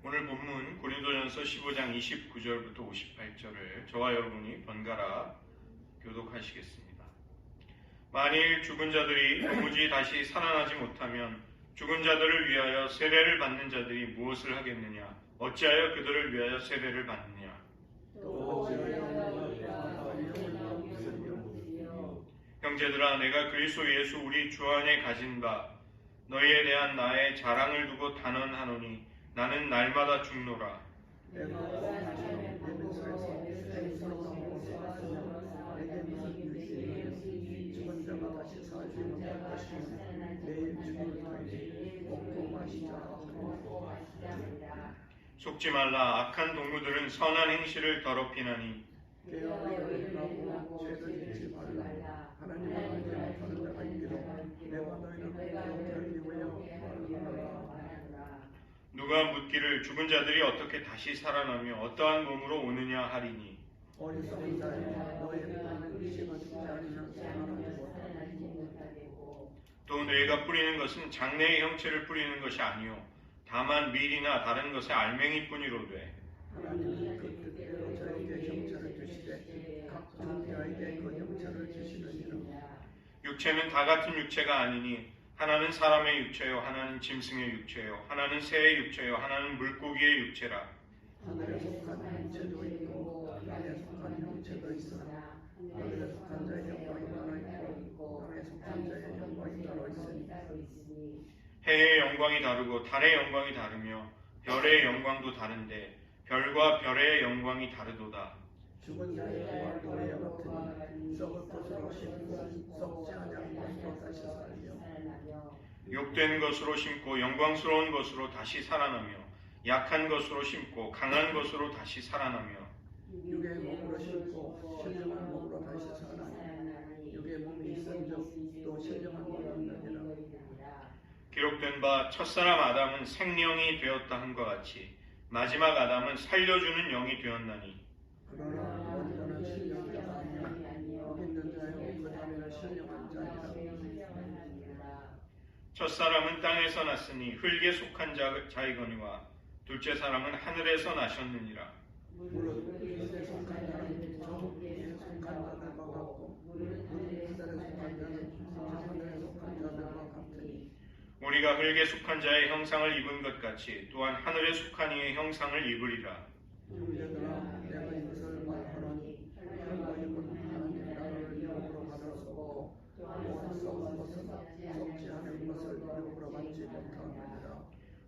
오늘 본문 고린도전서 15장 29절부터 58절을 저와 여러분이 번갈아 교독하시겠습니다. 만일 죽은 자들이 도무지 다시 살아나지 못하면 죽은 자들을 위하여 세례를 받는 자들이 무엇을 하겠느냐? 어찌하여 그들을 위하여 세례를 받느냐? 형제들아, 내가 그리스도 예수 우리 주 안에 가진 바 너희에 대한 나의 자랑을 두고 단언하노니 나는 날마다 죽노라. 속지 말라. 악한 동무들은 선한 행실을 더럽히나니 누가 묻기를 죽은 자들이 어떻게 다시 살아나며 어떠한 몸으로 오느냐 하리니 또 뇌가 뿌리는 것은 장래의 형체를 뿌리는 것이 아니요 다만 밀이나 다른 것의 알맹이뿐이로되 하나님은 그 뜻대로 저에게 형체를 주시되 각 존재에게 그 형체를 주시느니라. 육체는 다 같은 육체가 아니니 하나는 사람의 육체요 하나는 짐승의 육체요 하나는 새의 육체요 하나는 물고기의 육체라. 하늘에 속한 육체도 있고 땅에 속한 형체도 있으나 하늘에 속한 자의 영광이 따로 있고 땅에 속한 자의 영광이 따로 있으니 해의 영광이 다르고 달의 영광이 다르며 별의 영광도 다른데 별과 별의 영광이 다르도다. 죽은 자의 부활도 이와 같으니 썩을 것으로 심고 썩지 아니할 것으로 다시 살며 욕된 것으로 심고 영광스러운 것으로 다시 살아나며 약한 것으로 심고 강한 것으로 다시 살아나며 육의 몸으로 심고 신령한 몸으로 다시 살아나니 육의 몸이 있은즉 또 신령한 몸이 있느니라. 기록된 바 첫사람 아담은 생령이 되었다 함과 같이 마지막 아담은 살려주는 영이 되었나니 그러나 먼저는 신령자가 아니요 여기 있는 자요 그 다음에는 신령한 자니라. 첫사람은 땅에서 났으니 흙에 속한 자이거니와 둘째 사람은 하늘에서 나셨느니라. 물은 흙에 속한 자는 저 위에 속한 자들과 같고 물은 하늘에 속한 자는 하늘에 속한 자들과 같으니 우리가 흙에 속한 자의 형상을 입은 것 같이 또한 하늘에 속한 이의 형상을 입으리라. 형제들아, 내가 이것을 말하노니 흙과 입은 하나님의 나라를 유혹으로 받을 수 없고 또한 썩은 것은 썩지 않은 것을 유혹으로 받지 못하느니라.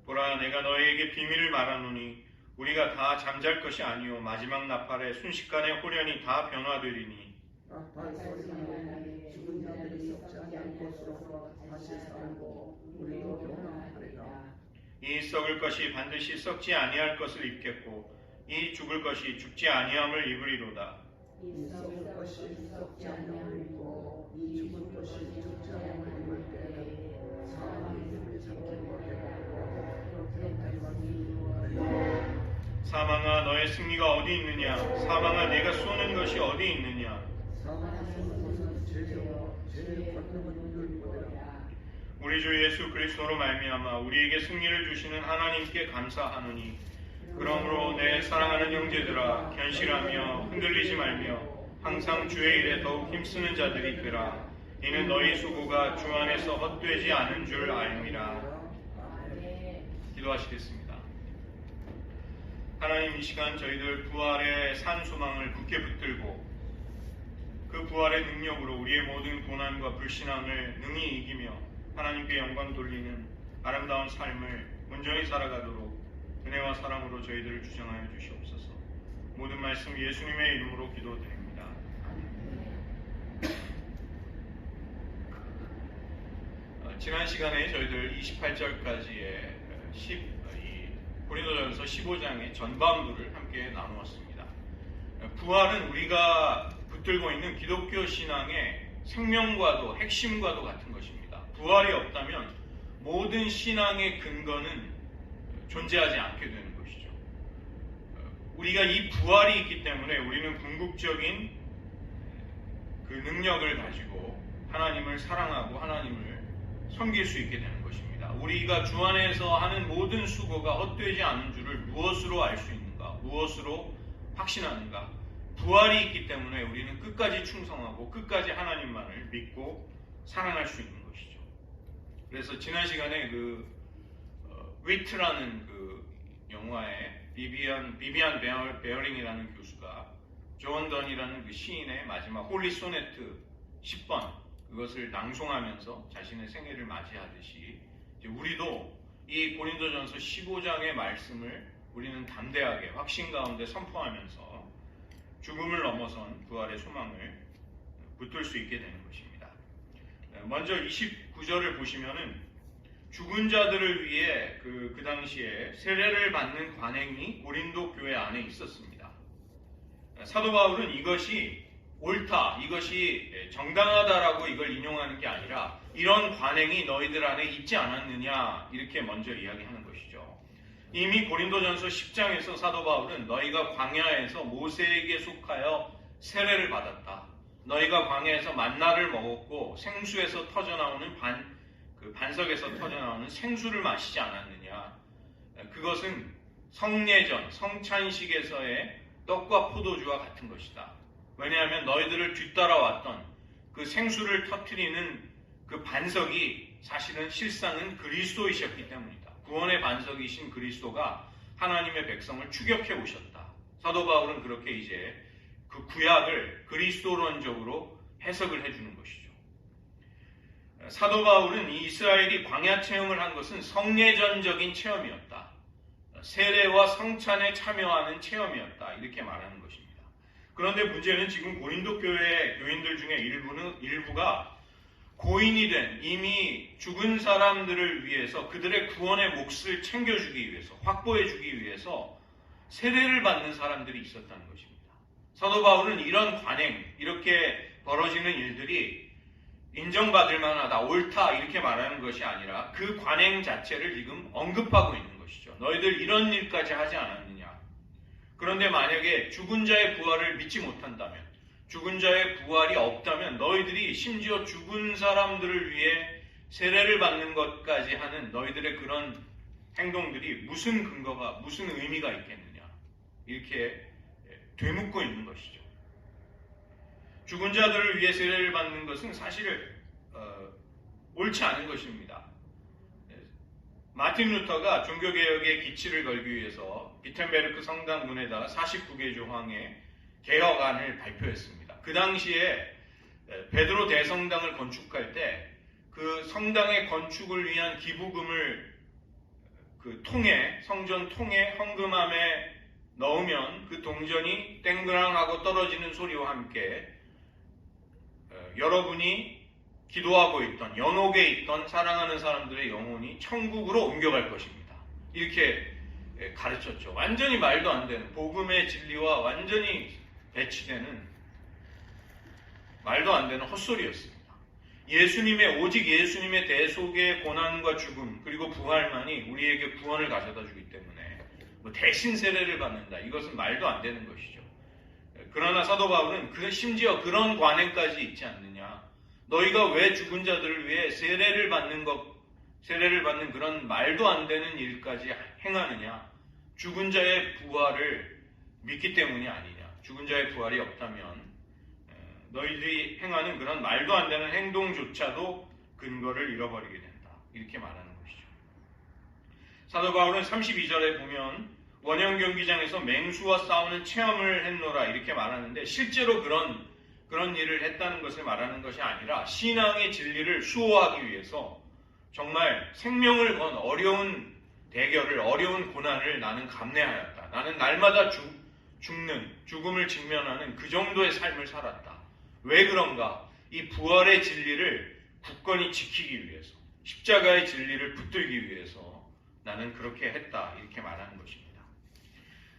보라, 내가 너희에게 비밀을 말하노니 우리가 다 잠잘 것이 아니요 마지막 나팔에 순식간에 호련히 다 변화되리니 나팔 소리는 죽은 자들이 썩지 않은 것으로 다시 살고 우리도 변화하리라. 이 썩을 것이 반드시 썩지 아니할 것을 입겠고 이 죽을 것이 죽지 아니함을 입으리로다. 이 썩을 것이 썩지 않음을 입고 이 죽을 것이 죽지 않음을 입을 때에 사망이 힘이 삼킨 것이 되고 그렇게 되리라. 사망아, 너의 승리가 어디 있느냐? 사망아, 내가 쏘는 것이 어디 있느냐? 사망이 쏘는 것은 죄의 권능은 율법이라. 우리 주 예수 그리스도로 말미암아 우리에게 승리를 주시는 하나님께 감사하노니 그러므로 내 사랑하는 형제들아, 견실하며 흔들리지 말며 항상 주의 일에 더욱 힘쓰는 자들이 되라. 이는 너희 수고가 주 안에서 헛되지 않은 줄 알미라. 기도하시겠습니다. 하나님, 이 시간 저희들 부활의 산 소망을 굳게 붙들고 그 부활의 능력으로 우리의 모든 고난과 불신앙을 능히 이기며 하나님께 영광 돌리는 아름다운 삶을 온전히 살아가도록 은혜와 사랑으로 저희들을 주장하여 주시옵소서. 모든 말씀 예수님의 이름으로 기도드립니다. 지난 시간에 저희들 28절까지의 고린도전서 15장의 전반부를 함께 나누었습니다. 부활은 우리가 붙들고 있는 기독교 신앙의 생명과도 핵심과도 같은 것입니다. 부활이 없다면 모든 신앙의 근거는 존재하지 않게 되는 것이죠. 우리가 이 부활이 있기 때문에 우리는 궁극적인 그 능력을 가지고 하나님을 사랑하고 하나님을 섬길 수 있게 되는 것입니다. 것입니다. 우리가 주 안에서 하는 모든 수고가 헛되지 않은 줄을 무엇으로 알 수 있는가? 무엇으로 확신하는가? 부활이 있기 때문에 우리는 끝까지 충성하고 끝까지 하나님만을 믿고 사랑할 수 있는 것이죠. 그래서 지난 시간에 위트라는 영화에 비비안 베어링이라는 교수가 존 던이라는 시인의 마지막 홀리 소네트 10번 그것을 낭송하면서 자신의 생애를 맞이하듯이 이제 우리도 이 고린도전서 15장의 말씀을 우리는 담대하게 확신 가운데 선포하면서 죽음을 넘어선 부활의 소망을 붙들 수 있게 되는 것입니다. 먼저 29절을 보시면은 죽은 자들을 위해 그 당시에 세례를 받는 관행이 고린도 교회 안에 있었습니다. 사도 바울은 이것이 옳다, 이것이 정당하다라고 이걸 인용하는 게 아니라 이런 관행이 너희들 안에 있지 않았느냐 이렇게 먼저 이야기하는 것이죠. 이미 고린도전서 10장에서 사도 바울은 너희가 광야에서 모세에게 속하여 세례를 받았다. 너희가 광야에서 만나를 먹었고 생수에서 터져나오는 반석에서 터져나오는 생수를 마시지 않았느냐. 그것은 성례전, 성찬식에서의 떡과 포도주와 같은 것이다. 왜냐하면 너희들을 뒤따라왔던 그 생수를 터뜨리는 그 반석이 사실은 실상은 그리스도이셨기 때문이다. 구원의 반석이신 그리스도가 하나님의 백성을 추격해 오셨다. 사도 바울은 그렇게 이제 그 구약을 그리스도론적으로 해석을 해주는 것이죠. 사도 바울은 이 이스라엘이 광야 체험을 한 것은 성례전적인 체험이었다. 세례와 성찬에 참여하는 체험이었다. 이렇게 말하는 것입니다. 그런데 문제는 지금 고린도 교회 교인들 중에 일부가 고인이 된 이미 죽은 사람들을 위해서 그들의 구원의 몫을 챙겨주기 위해서 확보해주기 위해서 세례를 받는 사람들이 있었다는 것입니다. 사도 바울은 이런 관행, 이렇게 벌어지는 일들이 인정받을 만하다, 옳다 이렇게 말하는 것이 아니라 그 관행 자체를 지금 언급하고 있는 것이죠. 너희들 이런 일까지 하지 않았느냐. 그런데 만약에 죽은 자의 부활을 믿지 못한다면, 죽은 자의 부활이 없다면 너희들이 심지어 죽은 사람들을 위해 세례를 받는 것까지 하는 너희들의 그런 행동들이 무슨 근거가, 무슨 의미가 있겠느냐. 이렇게 되묻고 있는 것이죠. 죽은 자들을 위해 세례를 받는 것은 사실 옳지 않은 것입니다. 마틴 루터가 종교개혁의 기치를 걸기 위해서 비텐베르크 성당 문에다가 49개 조항의 개혁안을 발표했습니다. 그 당시에 베드로 대성당을 건축할 때 그 성당의 건축을 위한 기부금을 그 통에, 성전 통에 헌금함에 넣으면 그 동전이 땡그랑 하고 떨어지는 소리와 함께 여러분이 기도하고 있던, 연옥에 있던 사랑하는 사람들의 영혼이 천국으로 옮겨갈 것입니다. 이렇게 가르쳤죠. 완전히 말도 안 되는, 복음의 진리와 완전히 배치되는 말도 안 되는 헛소리였습니다. 오직 예수님의 대속의 고난과 죽음 그리고 부활만이 우리에게 구원을 가져다 주기 때문에 대신 세례를 받는다. 이것은 말도 안 되는 것이죠. 그러나 사도 바울은 심지어 그런 관행까지 있지 않느냐. 너희가 왜 죽은 자들을 위해 세례를 받는 그런 말도 안 되는 일까지 행하느냐. 죽은 자의 부활을 믿기 때문이 아니냐. 죽은 자의 부활이 없다면 너희들이 행하는 그런 말도 안 되는 행동조차도 근거를 잃어버리게 된다. 이렇게 말하는 것이죠. 사도 바울은 32절에 보면 원형 경기장에서 맹수와 싸우는 체험을 했노라 이렇게 말하는데 실제로 그런 일을 했다는 것을 말하는 것이 아니라 신앙의 진리를 수호하기 위해서 정말 생명을 건 어려운 대결을, 어려운 고난을 나는 감내하였다. 나는 날마다 죽음을 직면하는 그 정도의 삶을 살았다. 왜 그런가? 이 부활의 진리를 굳건히 지키기 위해서, 십자가의 진리를 붙들기 위해서 나는 그렇게 했다. 이렇게 말하는 것입니다.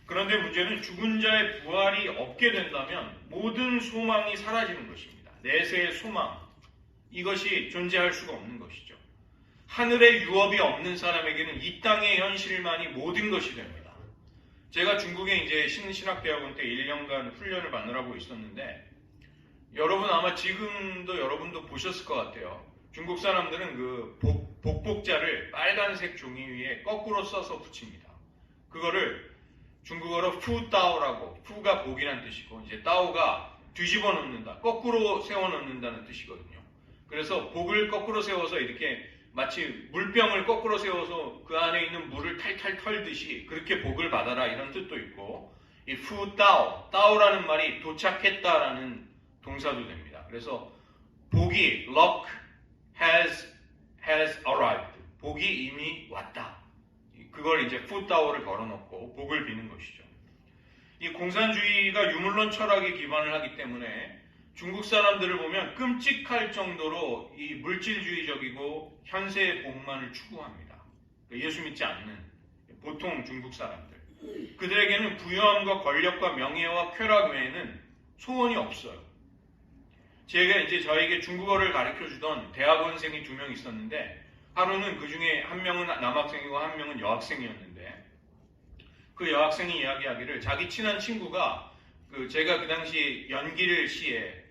그런데 문제는 죽은 자의 부활이 없게 된다면 모든 소망이 사라지는 것입니다. 내세의 소망, 이것이 존재할 수가 없는 것이죠. 하늘의 유업이 없는 사람에게는 이 땅의 현실만이 모든 것이 됩니다. 제가 중국에 이제 신신학대학원 때 1년간 훈련을 받느라고 있었는데 여러분 아마 지금도 여러분도 보셨을 것 같아요. 중국 사람들은 그 복복자를 빨간색 종이 위에 거꾸로 써서 붙입니다. 그거를 중국어로 푸따오라고, 푸가 복이란 뜻이고 이제 따오가 뒤집어 놓는다, 거꾸로 세워 놓는다는 뜻이거든요. 그래서 복을 거꾸로 세워서 이렇게 마치 물병을 거꾸로 세워서 그 안에 있는 물을 탈탈 털듯이 그렇게 복을 받아라 이런 뜻도 있고, 이 푸따오, 따오라는 말이 도착했다라는 동사도 됩니다. 그래서 복이 luck has arrived. 복이 이미 왔다. 그걸 이제 푸따오를 걸어놓고 복을 비는 것이죠. 이 공산주의가 유물론 철학에 기반을 하기 때문에 중국 사람들을 보면 끔찍할 정도로 이 물질주의적이고 현세의 복만을 추구합니다. 예수 믿지 않는 보통 중국 사람들. 그들에게는 부유함과 권력과 명예와 쾌락 외에는 소원이 없어요. 제가 이제 저에게 중국어를 가르쳐 주던 대학원생이 2명 있었는데, 하루는 그 중에 한 명은 남학생이고 한 명은 여학생이었는데, 그 여학생이 이야기하기를 자기 친한 친구가 제가 그 당시 연길시에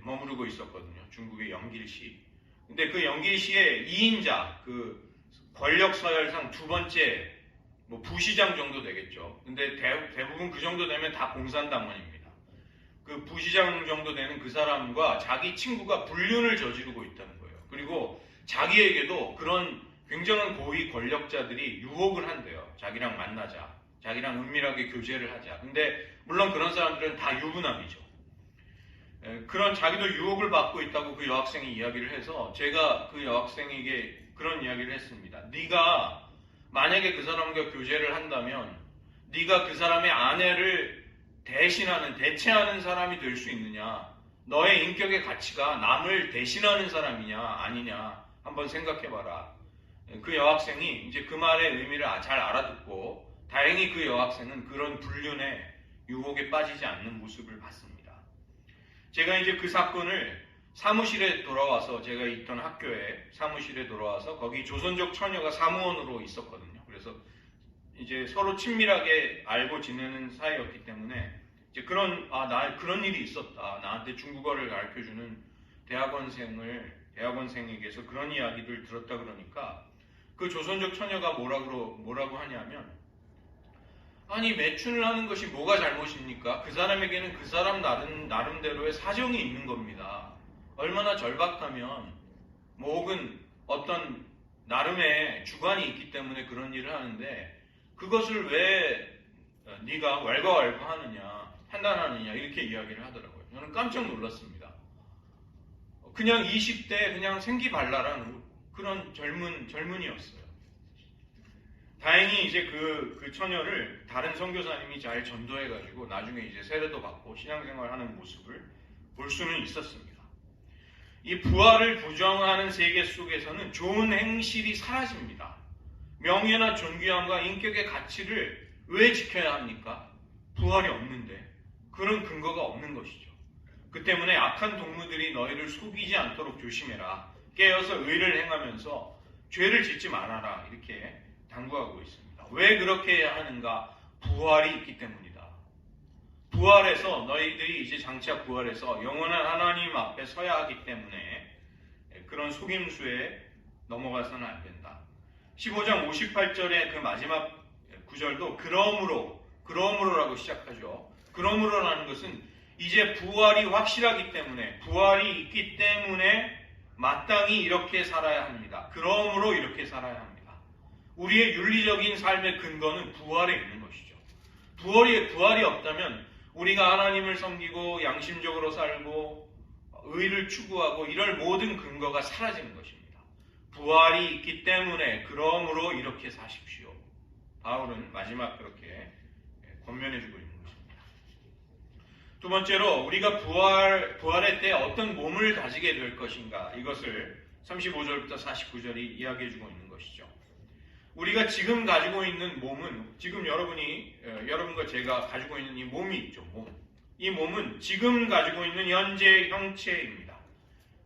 머무르고 있었거든요. 중국의 연길시. 근데 그 연길시의 2인자, 그 권력 서열상 2번째 뭐 부시장 정도 되겠죠. 근데 대부분 그 정도 되면 다 공산당원입니다. 그 부시장 정도 되는 그 사람과 자기 친구가 불륜을 저지르고 있다는 거예요. 그리고 자기에게도 그런 굉장한 고위 권력자들이 유혹을 한대요. 자기랑 만나자, 자기랑 은밀하게 교제를 하자. 근데 물론 그런 사람들은 다 유부남이죠. 그런 자기도 유혹을 받고 있다고 그 여학생이 이야기를 해서 제가 그 여학생에게 그런 이야기를 했습니다. 네가 만약에 그 사람과 교제를 한다면 네가 그 사람의 아내를 대체하는 사람이 될 수 있느냐? 너의 인격의 가치가 남을 대신하는 사람이냐 아니냐 한번 생각해봐라. 그 여학생이 이제 그 말의 의미를 잘 알아듣고 다행히 그 여학생은 그런 불륜의 유혹에 빠지지 않는 모습을 봤습니다. 제가 이제 그 사건을 사무실에 돌아와서, 제가 있던 학교에 사무실에 돌아와서 거기 조선족 처녀가 사무원으로 있었거든요. 그래서 이제 서로 친밀하게 알고 지내는 사이였기 때문에 이제 그런 일이 있었다. 나한테 중국어를 가르쳐주는 대학원생에게서 그런 이야기를 들었다 그러니까 그 조선족 처녀가 뭐라고 하냐면, 아니 매춘을 하는 것이 뭐가 잘못입니까? 그 사람에게는 그 사람 나름대로의 사정이 있는 겁니다. 얼마나 절박하면 혹은 어떤 나름의 주관이 있기 때문에 그런 일을 하는데 그것을 왜 네가 왈가왈부하느냐, 판단하느냐 이렇게 이야기를 하더라고요. 저는 깜짝 놀랐습니다. 그냥 20대 그냥 생기발랄한 그런 젊은이였어요. 다행히 이제 그 처녀를 다른 선교사님이 잘 전도해가지고 나중에 이제 세례도 받고 신앙생활하는 모습을 볼 수는 있었습니다. 이 부활을 부정하는 세계 속에서는 좋은 행실이 사라집니다. 명예나 존귀함과 인격의 가치를 왜 지켜야 합니까? 부활이 없는데. 그런 근거가 없는 것이죠. 그 때문에 악한 동무들이 너희를 속이지 않도록 조심해라. 깨어서 의를 행하면서 죄를 짓지 말아라. 이렇게 당부하고 있습니다. 왜 그렇게 해야 하는가? 부활이 있기 때문이다. 부활해서 너희들이 이제 장차 부활해서 영원한 하나님 앞에 서야 하기 때문에 그런 속임수에 넘어가서는 안 된다. 15장 58절의 그 마지막 구절도 그러므로라고 시작하죠. 그러므로라는 것은 이제 부활이 확실하기 때문에, 부활이 있기 때문에 마땅히 이렇게 살아야 합니다. 그러므로 이렇게 살아야 합니다. 우리의 윤리적인 삶의 근거는 부활에 있는 것이죠. 부활이 없다면 우리가 하나님을 섬기고 양심적으로 살고 의를 추구하고 이럴 모든 근거가 사라지는 것입니다. 부활이 있기 때문에 그러므로 이렇게 사십시오. 바울은 마지막 그렇게 권면해주고 있는 것입니다. 두 번째로 우리가 부활의 때 어떤 몸을 가지게 될 것인가, 이것을 35절부터 49절이 이야기해주고 있는 것이죠. 우리가 지금 가지고 있는 몸은, 지금 여러분과 제가 가지고 있는 이 몸이 있죠. 이 몸은 지금 가지고 있는 현재 형체입니다.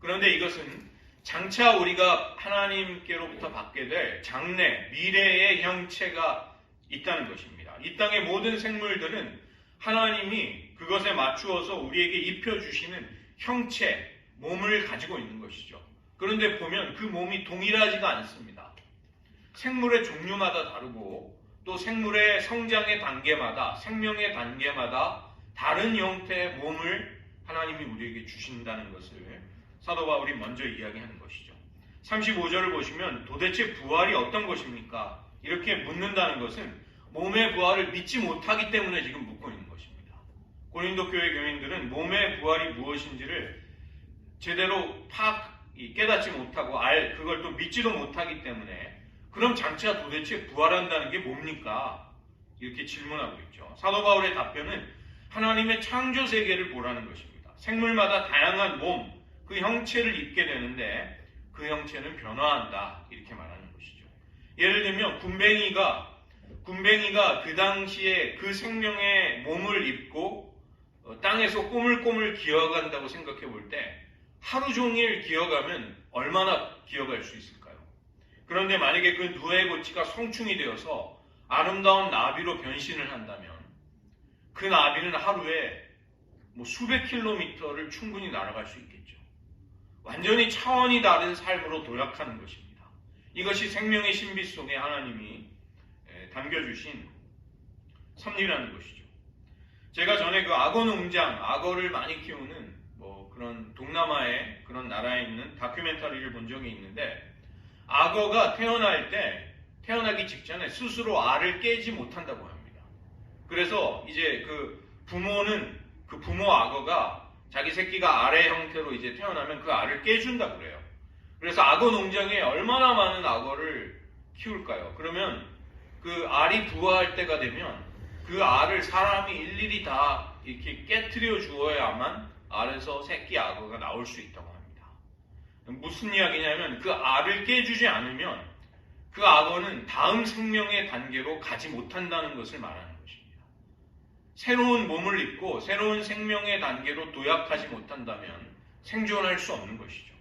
그런데 이것은 장차 우리가 하나님께로부터 받게 될 장래, 미래의 형체가 있다는 것입니다. 이 땅의 모든 생물들은 하나님이 그것에 맞추어서 우리에게 입혀주시는 형체, 몸을 가지고 있는 것이죠. 그런데 보면 그 몸이 동일하지가 않습니다. 생물의 종류마다 다르고 또 생물의 성장의 단계마다 생명의 단계마다 다른 형태의 몸을 하나님이 우리에게 주신다는 것을 사도 바울이 먼저 이야기하는 것이죠. 35절을 보시면 도대체 부활이 어떤 것입니까? 이렇게 묻는다는 것은 몸의 부활을 믿지 못하기 때문에 지금 묻고 있는 것입니다. 고린도 교회 교인들은 몸의 부활이 무엇인지를 제대로 깨닫지 못하고 그걸 또 믿지도 못하기 때문에 그럼 장차 도대체 부활한다는 게 뭡니까? 이렇게 질문하고 있죠. 사도 바울의 답변은 하나님의 창조 세계를 보라는 것입니다. 생물마다 다양한 몸, 그 형체를 입게 되는데 그 형체는 변화한다. 이렇게 말하는 것이죠. 예를 들면 군뱅이가 그 당시에 그 생명의 몸을 입고 땅에서 꼬물꼬물 기어간다고 생각해 볼 때 하루 종일 기어가면 얼마나 기어갈 수 있을까요? 그런데 만약에 그 누에 고치가 성충이 되어서 아름다운 나비로 변신을 한다면 그 나비는 하루에 수백 킬로미터를 충분히 날아갈 수 있겠죠. 완전히 차원이 다른 삶으로 도약하는 것입니다. 이것이 생명의 신비 속에 하나님이 담겨주신 섭리라는 것이죠. 제가 전에 그 악어 농장, 악어를 많이 키우는 그런 동남아의 그런 나라에 있는 다큐멘터리를 본 적이 있는데 악어가 태어나기 직전에 스스로 알을 깨지 못한다고 합니다. 그래서 이제 그 부모 악어가 자기 새끼가 알의 형태로 이제 태어나면 그 알을 깨준다 그래요. 그래서 악어 농장에 얼마나 많은 악어를 키울까요? 그러면 그 알이 부화할 때가 되면 그 알을 사람이 일일이 다 이렇게 깨트려 주어야만 알에서 새끼 악어가 나올 수 있다고 합니다. 무슨 이야기냐면 그 알을 깨주지 않으면 그 악어는 다음 생명의 단계로 가지 못한다는 것을 말하는 것입니다. 새로운 몸을 입고 새로운 생명의 단계로 도약하지 못한다면 생존할 수 없는 것이죠.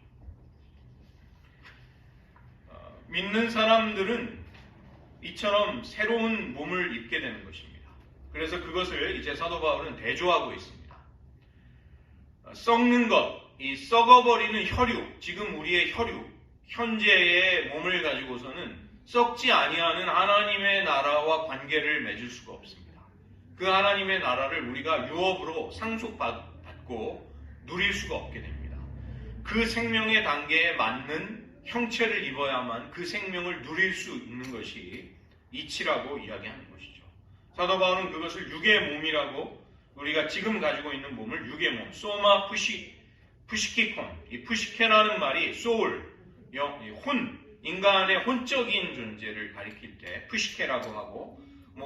믿는 사람들은 이처럼 새로운 몸을 입게 되는 것입니다. 그래서 그것을 이제 사도 바울은 대조하고 있습니다. 썩는 것, 이 썩어버리는 혈육, 지금 우리의 혈육, 현재의 몸을 가지고서는 썩지 아니하는 하나님의 나라와 관계를 맺을 수가 없습니다. 그 하나님의 나라를 우리가 유업으로 상속받고 누릴 수가 없게 됩니다. 그 생명의 단계에 맞는 형체를 입어야만 그 생명을 누릴 수 있는 것이 이치라고 이야기하는 것이죠. 사도 바울은 그것을 육의 몸이라고 우리가 지금 가지고 있는 몸을 육의 몸, 소마 푸시키콘, 이 푸시케라는 말이 소울, 인간의 혼적인 존재를 가리킬 때 푸시케라고 하고,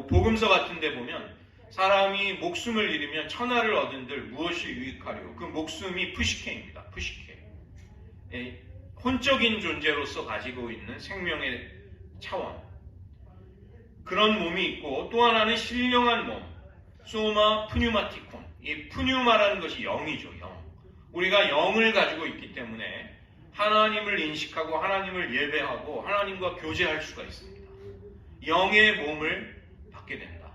복음서 같은 데 보면 사람이 목숨을 잃으면 천하를 얻은들 무엇이 유익하려? 그 목숨이 푸시케입니다. 푸시케. 혼적인 존재로서 가지고 있는 생명의 차원. 그런 몸이 있고 또 하나는 신령한 몸, 소마 푸뉴마티콘. 이 푸뉴마라는 것이 영이죠, 영. 우리가 영을 가지고 있기 때문에 하나님을 인식하고 하나님을 예배하고 하나님과 교제할 수가 있습니다. 영의 몸을 받게 된다.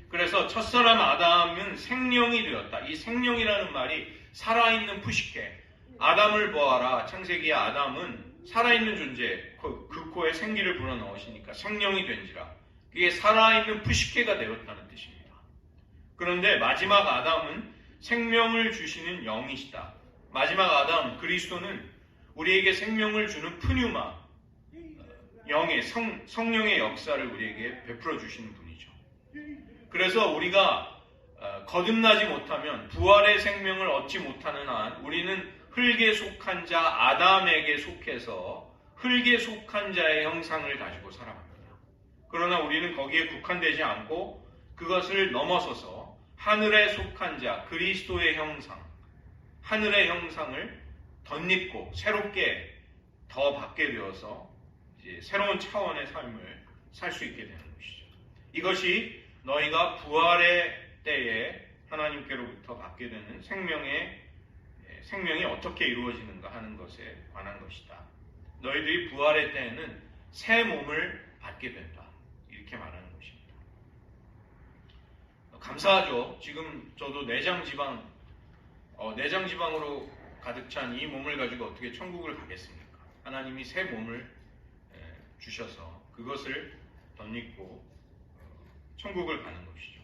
그래서 첫사람 아담은 생명이 되었다. 이 생명이라는 말이 살아있는 푸시케. 아담을 보아라. 창세기의 아담은 살아있는 존재, 그 코에 생기를 불어넣으시니까 생명이 된지라. 그게 살아있는 푸시케가 되었다는 뜻입니다. 그런데 마지막 아담은 생명을 주시는 영이시다. 마지막 아담, 그리스도는 우리에게 생명을 주는 푸뉴마, 영의 성령의 역사를 우리에게 베풀어 주시는 분이죠. 그래서 우리가 거듭나지 못하면 부활의 생명을 얻지 못하는 한 우리는 흙에 속한 자 아담에게 속해서 흙에 속한 자의 형상을 가지고 살아갑니다. 그러나 우리는 거기에 국한되지 않고 그것을 넘어서서 하늘에 속한 자 그리스도의 형상, 하늘의 형상을 덧입고 새롭게 더 받게 되어서 이제 새로운 차원의 삶을 살 수 있게 되는 것이죠. 이것이 너희가 부활의 때에 하나님께로부터 받게 되는 생명이 어떻게 이루어지는가 하는 것에 관한 것이다. 너희들이 부활의 때에는 새 몸을 받게 된다. 이렇게 말하는 것입니다. 감사하죠. 지금 저도 내장지방으로 가득 찬 이 몸을 가지고 어떻게 천국을 가겠습니까? 하나님이 새 몸을 주셔서 그것을 덧입고 천국을 가는 것이죠.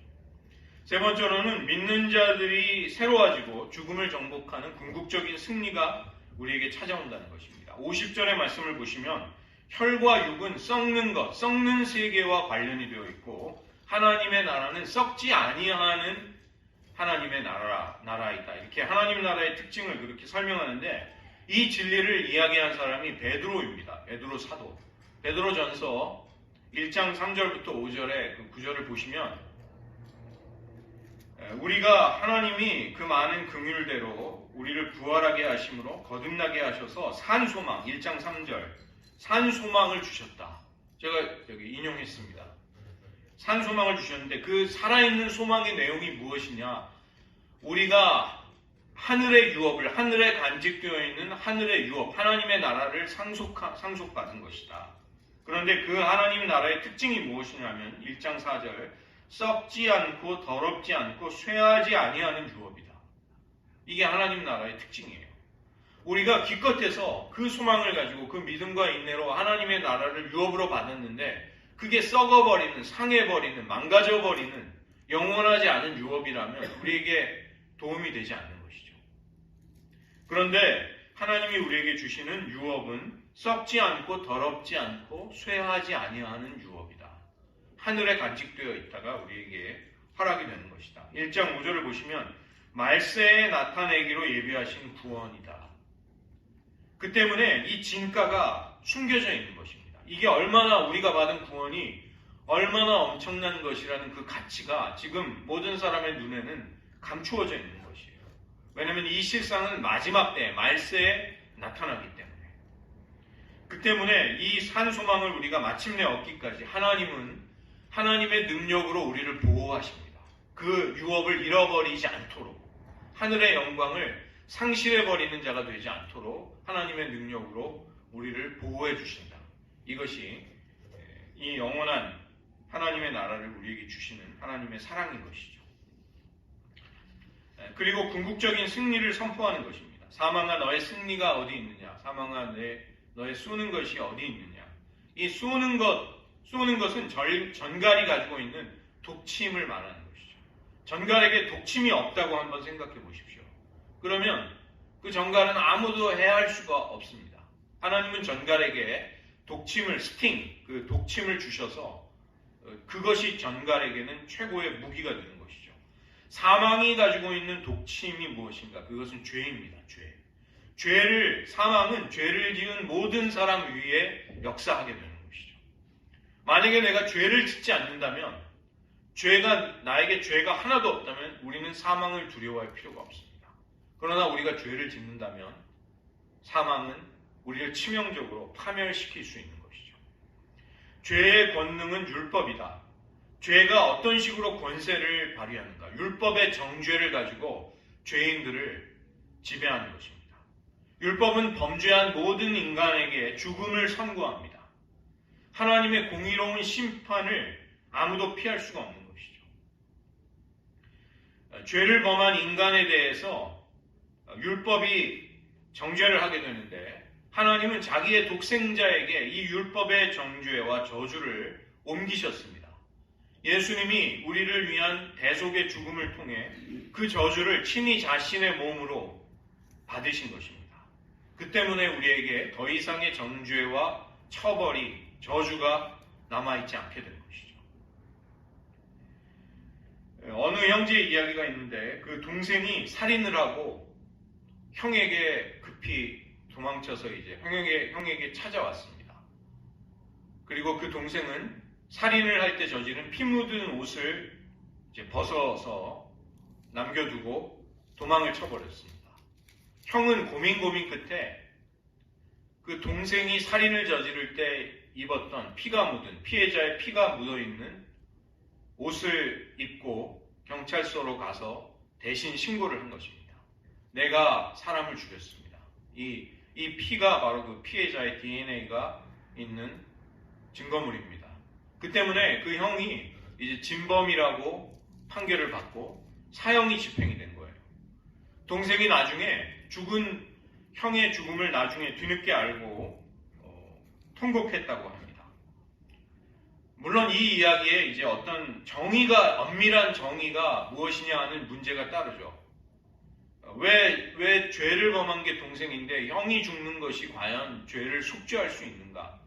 세 번째로는 믿는 자들이 새로워지고 죽음을 정복하는 궁극적인 승리가 우리에게 찾아온다는 것입니다. 50절의 말씀을 보시면 혈과 육은 썩는 것, 썩는 세계와 관련이 되어 있고 하나님의 나라는 썩지 아니하는 하나님의 나라이다. 이렇게 하나님 나라의 특징을 그렇게 설명하는데 이 진리를 이야기한 사람이 베드로입니다. 베드로 사도. 베드로전서 1장 3절부터 5절의 그 구절을 보시면 우리가 하나님이 그 많은 긍휼대로 우리를 부활하게 하심으로 거듭나게 하셔서 산 소망, 1장 3절 산 소망을 주셨다. 제가 여기 인용했습니다. 산 소망을 주셨는데 그 살아있는 소망의 내용이 무엇이냐? 우리가 하늘의 유업을, 하늘에 간직되어 있는 하늘의 유업, 하나님의 나라를 상속받은 것이다. 그런데 그 하나님 나라의 특징이 무엇이냐면 1장 4절 썩지 않고 더럽지 않고 쇠하지 아니하는 유업이다. 이게 하나님 나라의 특징이에요. 우리가 기껏해서 그 소망을 가지고 그 믿음과 인내로 하나님의 나라를 유업으로 받았는데 그게 썩어버리는, 상해버리는, 망가져버리는 영원하지 않은 유업이라면 우리에게 도움이 되지 않는 것이죠. 그런데 하나님이 우리에게 주시는 유업은 썩지 않고 더럽지 않고 쇠하지 아니하는 유업이다. 하늘에 간직되어 있다가 우리에게 허락이 되는 것이다. 1장 5절을 보시면 말세에 나타내기로 예비하신 구원이다. 그 때문에 이 진가가 숨겨져 있는 것입니다. 이게 얼마나 우리가 받은 구원이 얼마나 엄청난 것이라는 그 가치가 지금 모든 사람의 눈에는 감추어져 있는 것이에요. 왜냐하면 이 실상은 마지막 때 말세에 나타나기 때문에. 그 때문에 이 산 소망을 우리가 마침내 얻기까지 하나님은 하나님의 능력으로 우리를 보호하십니다. 그 유업을 잃어버리지 않도록 하늘의 영광을 상실해버리는 자가 되지 않도록 하나님의 능력으로 우리를 보호해 주신다. 이것이 이 영원한 하나님의 나라를 우리에게 주시는 하나님의 사랑인 것이죠. 그리고 궁극적인 승리를 선포하는 것입니다. 사망아 너의 승리가 어디 있느냐? 사망아 너의 쏘는 것이 어디 있느냐? 이 쏘는 것은 전갈이 가지고 있는 독침을 말하는 것이죠. 전갈에게 독침이 없다고 한번 생각해 보십시오. 그러면 그 전갈은 아무도 해할 수가 없습니다. 하나님은 전갈에게 독침을, 그 독침을 주셔서 그것이 전갈에게는 최고의 무기가 되는 것이죠. 사망이 가지고 있는 독침이 무엇인가? 그것은 죄입니다. 사망은 죄를 지은 모든 사람 위에 역사하게 되는 것이죠. 만약에 내가 죄를 짓지 않는다면, 나에게 죄가 하나도 없다면 우리는 사망을 두려워할 필요가 없습니다. 그러나 우리가 죄를 짓는다면 사망은 우리를 치명적으로 파멸시킬 수 있는 것이죠. 죄의 권능은 율법이다. 죄가 어떤 식으로 권세를 발휘하는가? 율법의 정죄를 가지고 죄인들을 지배하는 것입니다. 율법은 범죄한 모든 인간에게 죽음을 선고합니다. 하나님의 공의로운 심판을 아무도 피할 수가 없는 것이죠. 죄를 범한 인간에 대해서 율법이 정죄를 하게 되는데 하나님은 자기의 독생자에게 이 율법의 정죄와 저주를 옮기셨습니다. 예수님이 우리를 위한 대속의 죽음을 통해 그 저주를 친히 자신의 몸으로 받으신 것입니다. 그 때문에 우리에게 더 이상의 정죄와 처벌이, 저주가 남아있지 않게 된 것이죠. 어느 형제의 이야기가 있는데 그 동생이 살인을 하고 형에게 급히 도망쳐서 이제 형에게 찾아왔습니다. 그리고 그 동생은 살인을 할 때 저지른 피 묻은 옷을 이제 벗어서 남겨두고 도망을 쳐버렸습니다. 형은 고민 끝에 그 동생이 살인을 저지를 때 입었던 피해자의 피가 묻어있는 옷을 입고 경찰서로 가서 대신 신고를 한 것입니다. 내가 사람을 죽였습니다. 이 피가 바로 그 피해자의 DNA가 있는 증거물입니다. 그 때문에 그 형이 이제 진범이라고 판결을 받고 사형이 집행이 된 거예요. 동생이 나중에 죽은 형의 죽음을 나중에 뒤늦게 알고 통곡했다고 합니다. 물론 이 이야기에 이제 어떤 엄밀한 정의가 무엇이냐 하는 문제가 따르죠. 왜 죄를 범한 게 동생인데 형이 죽는 것이 과연 죄를 속죄할 수 있는가?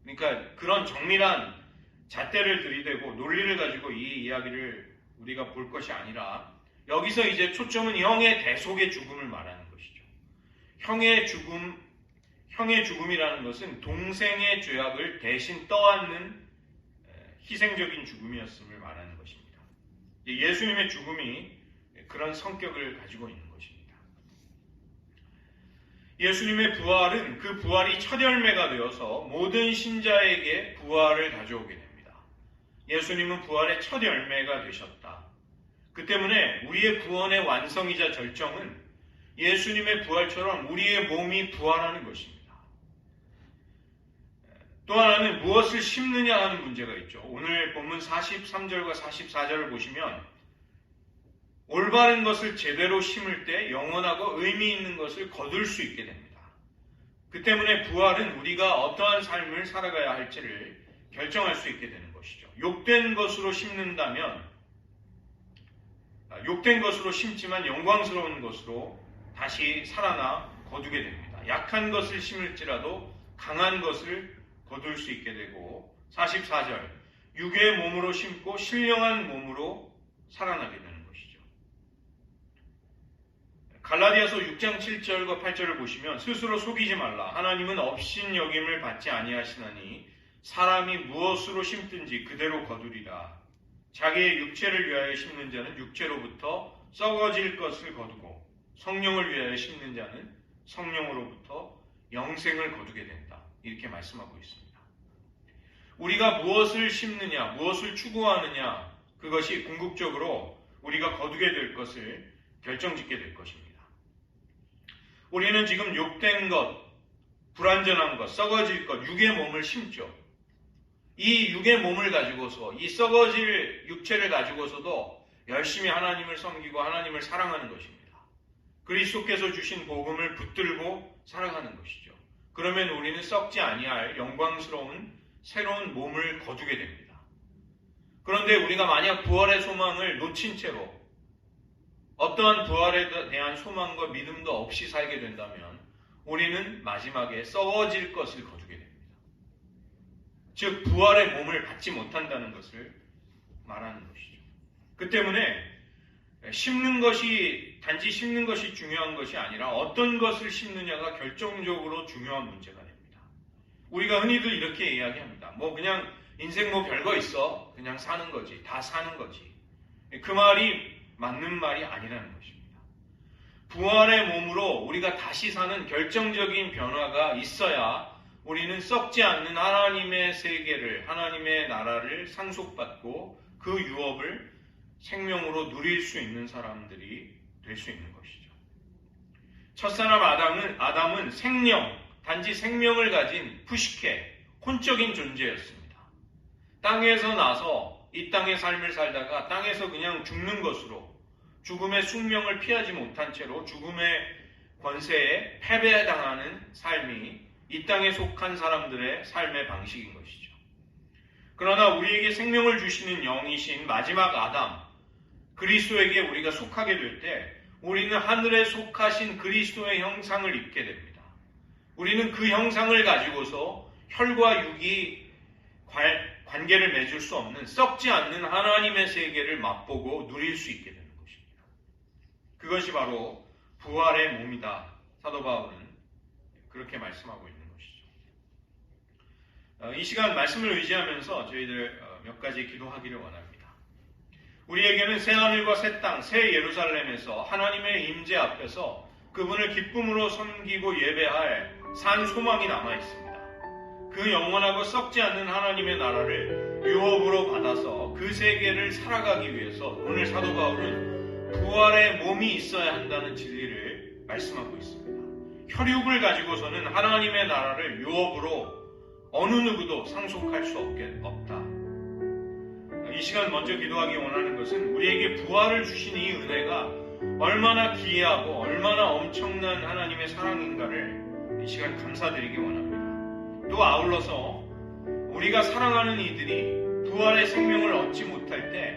그러니까 그런 정밀한 잣대를 들이대고 논리를 가지고 이 이야기를 우리가 볼 것이 아니라 여기서 이제 초점은 형의 대속의 죽음을 말하는 것이죠. 형의 죽음이라는 것은 동생의 죄악을 대신 떠안는 희생적인 죽음이었음을 말하는 것입니다. 예수님의 죽음이 그런 성격을 가지고 있는 것입니다. 예수님의 부활은 그 부활이 첫 열매가 되어서 모든 신자에게 부활을 가져오게 됩니다. 예수님은 부활의 첫 열매가 되셨다. 그 때문에 우리의 구원의 완성이자 절정은 예수님의 부활처럼 우리의 몸이 부활하는 것입니다. 또 하나는 무엇을 심느냐 하는 문제가 있죠. 오늘 본문 43절과 44절을 보시면 올바른 것을 제대로 심을 때 영원하고 의미 있는 것을 거둘 수 있게 됩니다. 그 때문에 부활은 우리가 어떠한 삶을 살아가야 할지를 결정할 수 있게 되는 것이죠. 욕된 것으로 심는다면 욕된 것으로 심지만 영광스러운 것으로 다시 살아나 거두게 됩니다. 약한 것을 심을지라도 강한 것을 거둘 수 있게 되고 44절 육의 몸으로 심고 신령한 몸으로 살아나게 되는 것이죠. 갈라디아서 6장 7절과 8절을 보시면 스스로 속이지 말라. 하나님은 업신여김을 받지 아니하시나니 사람이 무엇으로 심든지 그대로 거두리라. 자기의 육체를 위하여 심는 자는 육체로부터 썩어질 것을 거두고 성령을 위하여 심는 자는 성령으로부터 영생을 거두게 된다. 이렇게 말씀하고 있습니다. 우리가 무엇을 심느냐, 무엇을 추구하느냐, 그것이 궁극적으로 우리가 거두게 될 것을 결정짓게 될 것입니다. 우리는 지금 욕된 것, 불완전한 것, 썩어질 것, 육의 몸을 심죠. 이 육의 몸을 가지고서, 이 썩어질 육체를 가지고서도 열심히 하나님을 섬기고 하나님을 사랑하는 것입니다. 그리스도께서 주신 복음을 붙들고 살아가는 것이죠. 그러면 우리는 썩지 아니할 영광스러운 새로운 몸을 거두게 됩니다. 그런데 우리가 만약 부활의 소망을 놓친 채로 어떠한 부활에 대한 소망과 믿음도 없이 살게 된다면 우리는 마지막에 썩어질 것을 거두게 됩니다. 즉 부활의 몸을 받지 못한다는 것을 말하는 것이죠. 그 때문에 단지 심는 것이 중요한 것이 아니라 어떤 것을 심느냐가 결정적으로 중요한 문제가 됩니다. 우리가 흔히들 이렇게 이야기합니다. 그냥 인생 별거 있어. 그냥 사는 거지. 다 사는 거지. 그 말이 맞는 말이 아니라는 것입니다. 부활의 몸으로 우리가 다시 사는 결정적인 변화가 있어야 우리는 썩지 않는 하나님의 세계를, 하나님의 나라를 상속받고 그 유업을 생명으로 누릴 수 있는 사람들이 될 수 있는 것이죠. 첫사람 아담은 단지 생명을 가진 푸시케, 혼적인 존재였습니다. 땅에서 나서 이 땅의 삶을 살다가 땅에서 그냥 죽는 것으로 죽음의 숙명을 피하지 못한 채로 죽음의 권세에 패배당하는 삶이 이 땅에 속한 사람들의 삶의 방식인 것이죠. 그러나 우리에게 생명을 주시는 영이신 마지막 아담, 그리스도에게 우리가 속하게 될 때 우리는 하늘에 속하신 그리스도의 형상을 입게 됩니다. 우리는 그 형상을 가지고서 혈과 육이 관계를 맺을 수 없는 썩지 않는 하나님의 세계를 맛보고 누릴 수 있게 되는 것입니다. 그것이 바로 부활의 몸이다. 사도 바울은 그렇게 말씀하고 있는 것이죠. 이 시간 말씀을 의지하면서 저희들 몇 가지 기도하기를 원합니다. 우리에게는 새하늘과 새 땅, 새 예루살렘에서 하나님의 임재 앞에서 그분을 기쁨으로 섬기고 예배할 산 소망이 남아 있습니다. 그 영원하고 썩지 않는 하나님의 나라를 유업으로 받아서 그 세계를 살아가기 위해서 오늘 사도 바울은 부활의 몸이 있어야 한다는 진리를 말씀하고 있습니다. 혈육을 가지고서는 하나님의 나라를 유업으로 어느 누구도 상속할 수 없다. 이 시간 먼저 기도하기 원하는 것은 우리에게 부활을 주신 이 은혜가 얼마나 기이하고 얼마나 엄청난 하나님의 사랑인가를 이 시간 감사드리기 원합니다. 또 아울러서 우리가 사랑하는 이들이 부활의 생명을 얻지 못할 때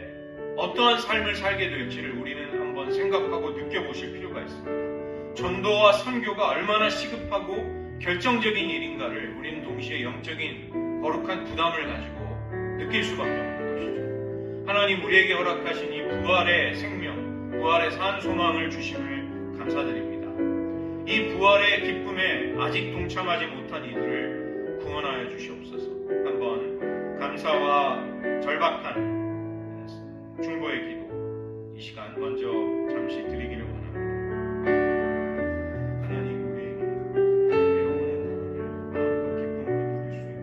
어떠한 삶을 살게 될지를 우리는 한번 생각하고 느껴보실 필요가 있습니다. 전도와 선교가 얼마나 시급하고 결정적인 일인가를 우리는 동시에 영적인 거룩한 부담을 가지고 느낄 수밖에 없는 것이죠. 하나님 우리에게 허락하신 이 부활의 생명, 부활의 산 소망을 주심을 감사드립니다. 이 부활의 기쁨에 아직 동참하지 못한 이들을 구원하여 주시옵소서. 한번 감사와 절박한 중보의 기도 이 시간 먼저 잠시 드리기를 원합니다. 하나님 우리에게 영원한 나라를 마음과 기쁨으로 누릴 수 있는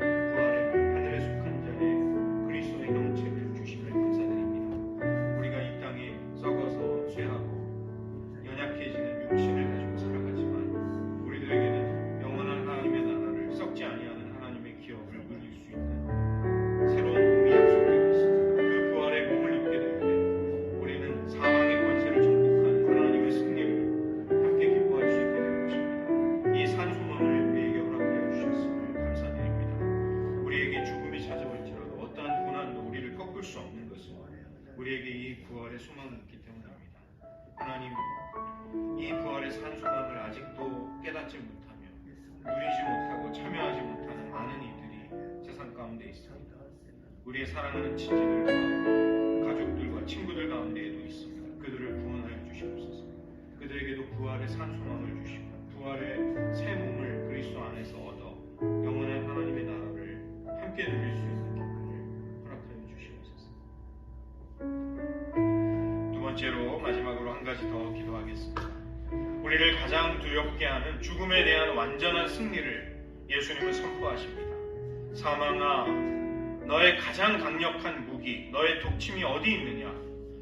부활의 하늘에 속한 자의 그리스도의 형체를 주심을 감사드립니다. 우리가 이 땅에 썩어서 쇠하고 연약해지는 육신을 가지고 살아가지만 우리들에게는 영원한 하나님의 나라를 썩지 아니하는 하나님의 기업을 누릴 수 있는 새로운 몸이 약속되고 있습니다. 그 부활의 몸을 입게 될 때 우리는 사망의 권세를 정복하는 하나님의 승리를 함께 기뻐할 수 있게 될 것입니다. 이 산소망을 우리에게 허락하여 주셨음을 감사드립니다. 우리에게 죽음이 찾아올지라도 어떠한 고난도 우리를 꺾을 수 없는 것은 우리에게 이 부활의 소망이 있기 때문입니다. 하나님, 이 부활의 산소망을 아직도 깨닫지 못하며 누리지 못하고 참여하지 못하는 많은 이들이 세상 가운데 있습니다. 우리의 사랑하는 친지들과 가족들과 친구들 가운데에도 있습니다. 그들을 구원하여 주시옵소서. 그들에게도 부활의 산소망을 주시고 부활의 새 몸을 그리스도 안에서 얻어 영원한 하나님의 나라를 함께 누릴 수 있는 기쁨을 허락하여 주시옵소서. 두 번째로 마지막으로 한 가지 더 기도하겠습니다. 우리를 가장 두렵게 하는 죽음에 대한 완전한 승리를 예수님은 선포하십니다. 사망아, 너의 가장 강력한 무기, 너의 독침이 어디 있느냐?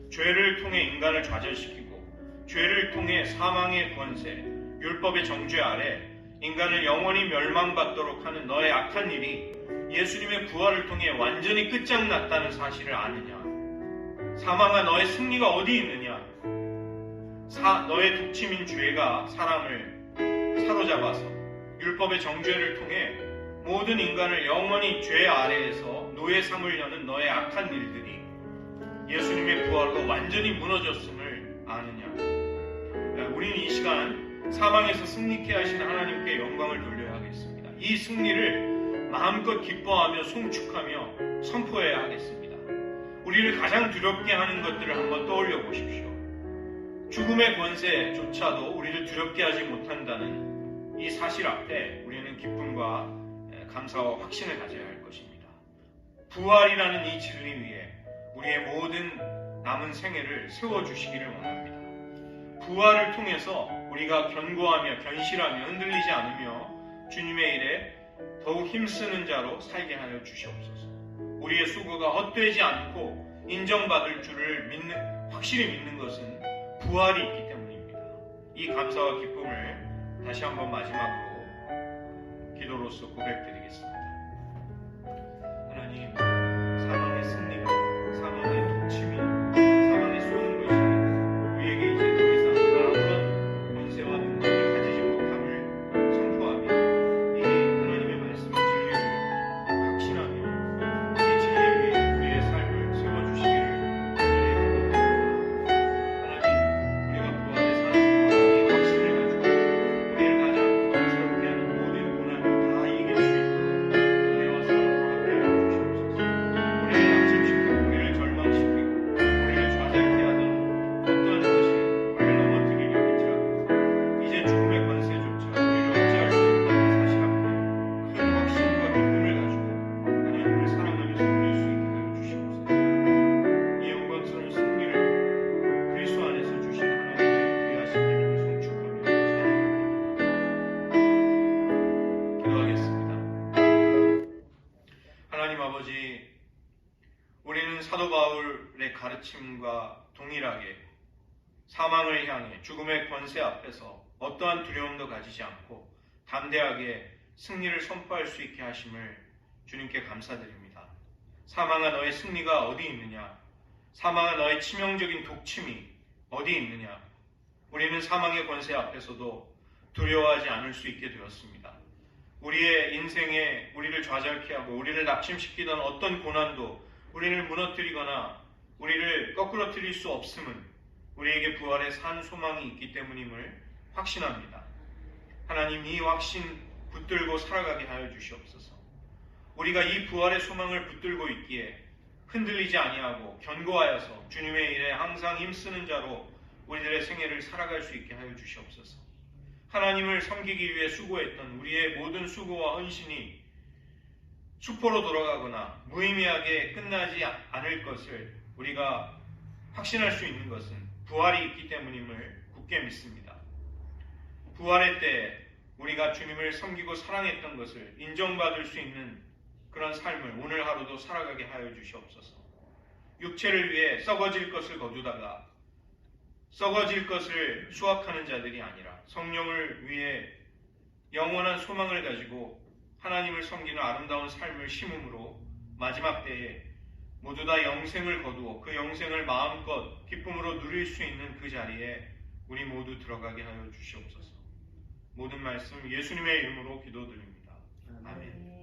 죄를 통해 인간을 좌절시키고 죄를 통해 사망의 권세, 율법의 정죄 아래 인간을 영원히 멸망받도록 하는 너의 악한 일이 예수님의 부활을 통해 완전히 끝장났다는 사실을 아느냐? 사망아, 너의 승리가 어디 있느냐? 너의 독침인 죄가 사람을 사로잡아서 율법의 정죄를 통해 모든 인간을 영원히 죄 아래에서 노예 삼으려는 너의 악한 일들이 예수님의 부활로 완전히 무너졌음을 아느냐? 우리는 이 시간 사망에서 승리케 하신 하나님께 영광을 돌려야 하겠습니다. 이 승리를 마음껏 기뻐하며 송축하며 선포해야 하겠습니다. 우리를 가장 두렵게 하는 것들을 한번 떠올려 보십시오. 죽음의 권세조차도 우리를 두렵게 하지 못한다는 이 사실 앞에 우리는 기쁨과 감사와 확신을 가져야 할 것입니다. 부활이라는 이 진리 위에 우리의 모든 남은 생애를 세워주시기를 원합니다. 부활을 통해서 우리가 견고하며 견실하며 흔들리지 않으며 주님의 일에 더욱 힘쓰는 자로 살게 하여 주시옵소서. 우리의 수고가 헛되지 않고 인정받을 줄을 확실히 믿는 것은 부활이 있기 때문입니다. 이 감사와 기쁨을 다시 한번 마지막으로 기도로서 고백드리겠습니다. 하나님, 사망의 승리가, 사망의 독침이, 사망의 쏘는 것이 우리에게 이제 더 이상 아무런 권세와 능력을 가지지 못함을 선포하며 이 하나님의 말씀의 진리를 확신하며 이 진리 위에 우리의 삶을 세워주시기를 사도 바울의 가르침과 동일하게 사망을 향해 죽음의 권세 앞에서 어떠한 두려움도 가지지 않고 담대하게 승리를 선포할 수 있게 하심을 주님께 감사드립니다. 사망아, 너의 승리가 어디 있느냐? 사망아, 너의 치명적인 독침이 어디 있느냐? 우리는 사망의 권세 앞에서도 두려워하지 않을 수 있게 되었습니다. 우리의 인생에 우리를 좌절케 하고 우리를 낙심시키던 어떤 고난도 우리를 무너뜨리거나 우리를 거꾸러뜨릴 수 없음은 우리에게 부활의 산 소망이 있기 때문임을 확신합니다. 하나님, 이 확신 붙들고 살아가게 하여 주시옵소서. 우리가 이 부활의 소망을 붙들고 있기에 흔들리지 아니하고 견고하여서 주님의 일에 항상 힘쓰는 자로 우리들의 생애를 살아갈 수 있게 하여 주시옵소서. 하나님을 섬기기 위해 수고했던 우리의 모든 수고와 헌신이 수포로 돌아가거나 무의미하게 끝나지 않을 것을 우리가 확신할 수 있는 것은 부활이 있기 때문임을 굳게 믿습니다. 부활의 때에 우리가 주님을 섬기고 사랑했던 것을 인정받을 수 있는 그런 삶을 오늘 하루도 살아가게 하여 주시옵소서. 육체를 위해 썩어질 것을 거두다가 썩어질 것을 수확하는 자들이 아니라 성령을 위해 영원한 소망을 가지고 하나님을 섬기는 아름다운 삶을 심음으로 마지막 때에 모두 다 영생을 거두어 그 영생을 마음껏 기쁨으로 누릴 수 있는 그 자리에 우리 모두 들어가게 하여 주시옵소서. 모든 말씀 예수님의 이름으로 기도드립니다. 아멘.